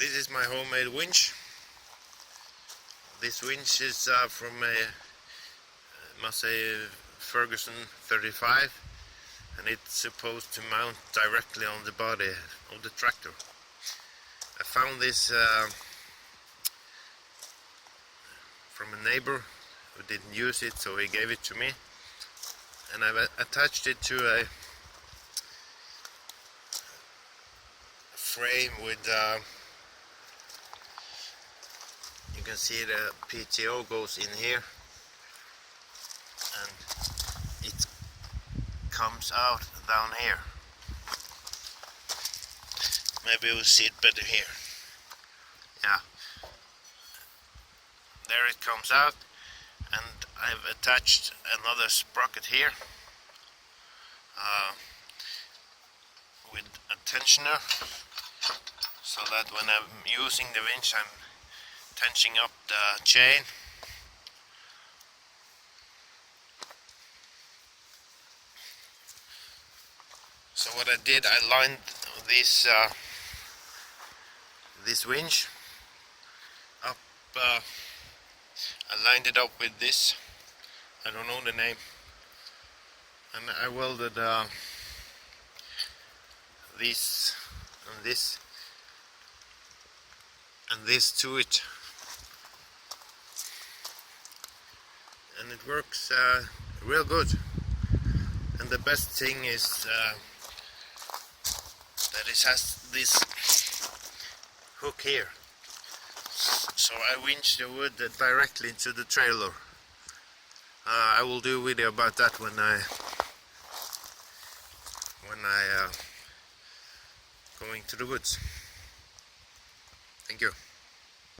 This is my homemade winch. This winch is from a massey Ferguson 35, and it's supposed to mount directly on the body of the tractor. I found this from a neighbor who didn't use it, so he gave it to me, and I've attached it to a frame with you can see the PTO goes in here and it comes out down here. Maybe we'll see it better here. Yeah, there it comes out, and I've attached another sprocket here with a tensioner, so that when I'm using the winch I'm tensioning up the chain. So what I did, I lined this winch up. I lined it up with this. I don't know the name, and I welded this and this and this to it, and it works real good. And the best thing is that it has this hook here, so I winch the wood directly into the trailer. I will do a video about that when I going to the woods. Thank you.